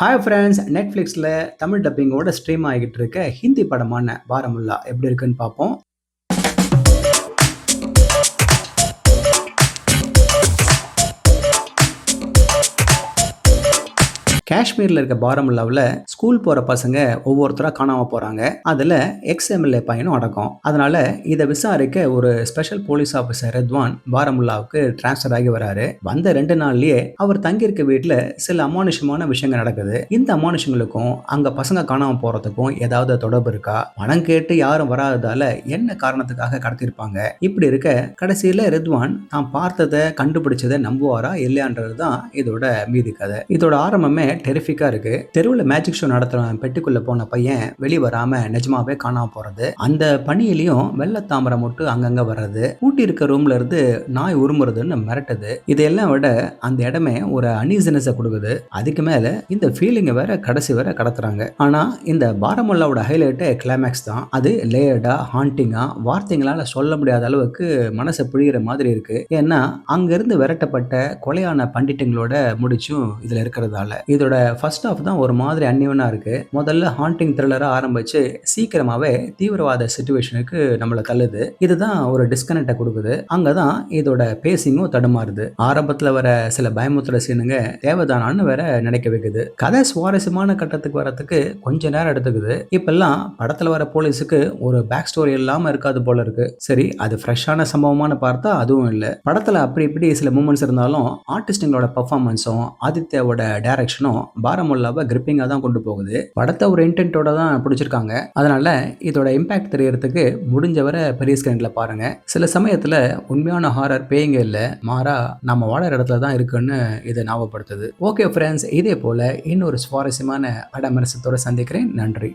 Hi friends, நெட்ஃப்ளிக்ஸில் Tamil டப்பிங்கோட stream ஆகிட்டு இருக்க ஹிந்தி படமான பாரமுல்லா எப்படி இருக்குன்னு பார்ப்போம். காஷ்மீரில் இருக்க பாரமுல்லாவில் ஸ்கூல் போகிற பசங்க ஒவ்வொருத்தராக காணாமல் போகிறாங்க. அதில் எக்ஸ்எம்எல்ஏ பையனும் அடக்கம். அதனால் இதை விசாரிக்க ஒரு ஸ்பெஷல் போலீஸ் ஆஃபீஸர் ரெத்வான் பாரமுல்லாவுக்கு டிரான்ஸ்ஃபர் ஆகி வராரு. வந்த 2 நாள்லயே அவர் தங்கியிருக்க வீட்டில் சில அமானுஷமான விஷயங்கள் நடக்குது. இந்த அமானுஷங்களுக்கும் அங்கே பசங்க காணாமல் போகிறதுக்கும் ஏதாவது தொடர்பு இருக்கா? பணம் கேட்டு யாரும் வராததால என்ன காரணத்துக்காக கடத்திருப்பாங்க? இப்படி இருக்க கடைசியில் ரெத்வான் தான் பார்த்ததை கண்டுபிடிச்சதை நம்புவாரா இல்லையான்றது தான் இதோட மீதி கதை. இதோட ஆரம்பமே டெரிஃபிக்கா இருக்கு. தெருவில் மேஜிக் ஷோ நடத்துற பெட்டிக்குள்ள போன பையன் வெளி வராம நிஜமாவே காணாம போறது, அந்த பனியிலையும் வெள்ளை தாமரை மட்டும் அங்கங்க வர்றது, பூட்டி இருக்க ரூம்ல இருந்து நாய் உருமுறதுன்னு மிரட்டுது. இதையெல்லாம் விட அந்த இடமே ஒரு அனீசினஸை கொடுக்குது. அதுக்கு மேல இந்த ஃபீலிங்கை வேற கடைசி வரை கடத்துறாங்க. ஆனா இந்த பாரமுல்லாவோட ஹைலைட்டே கிளைமேக்ஸ் தான். அது லேயர்டா ஹாண்டிங்கா வார்த்தைங்களால சொல்ல முடியாத அளவுக்கு மனசை பிழிகிற மாதிரி இருக்கு. ஏன்னா அங்கிருந்து விரட்டப்பட்ட கொலையான பண்டிட்டுங்களோட முடிச்சும் இதுல இருக்கிறதால இதோட ஃபர்ஸ்ட் ஆஃப் தான் ஒரு மாதிரி அன்னியவனா இருக்கு. முதல்ல ஹாண்டிங் த்ரில்லரா ஆரம்பிச்சு சீக்கிரமாவே தீவிரவாத சிச்சுவேஷனுக்கு நம்மளை தள்ளுது. இதுதான் ஒரு டிஸ்கனெக்டை கொடுக்குது. அங்கதான் இதோட பேசிங்கும் தடுமாறுது. ஆரம்பத்துல வர சில பயமுத்துற சீனுங்க தேவைதானான்னு வேற நினைக்க வைக்குது. கதை சுவாரஸ்யமான கட்டத்துக்கு வரத்துக்கு கொஞ்ச நேரம் எடுத்துக்குது. இப்பெல்லாம் படத்துல வர போலீஸுக்கு ஒரு பேக் ஸ்டோரி இல்லாம இருக்காது போல இருக்கு. சரி, அது ஃப்ரெஷ்ஷான சம்பவமான பார்த்தா அதுவும் இல்லை. படத்துல அப்படி இப்படி சில மூமெண்ட்ஸ் இருந்தாலும் ஆர்டிஸ்டுங்களோட பர்ஃபார்மன்ஸும் ஆதித்யாவோட டைரக்ஷனும் பாரமுல்லாவை கிரிப்பிங்காக தான் கொண்டு போகுது. படத்தை ஒரு இன்டென்ட்டோட தான் பிடிச்சிருக்காங்க. அதனால இதோட இம்பாக்ட் தெரியறதுக்கு முடிஞ்சவரை பெரிய ஸ்கிரீன்ல பாருங்க. சில சமயத்துல உண்மையான ஹாரர் பேய்ங்க இல்லை, மாறா நம்ம வாழற இடத்துல தான் இருக்குன்னு இதை ஞாபகப்படுத்துது. ஓகே ஃப்ரெண்ட்ஸ், இதே போல இன்னொரு சுவாரஸ்யமான பட விமர்சனத்தோட சந்திக்கிறேன். நன்றி.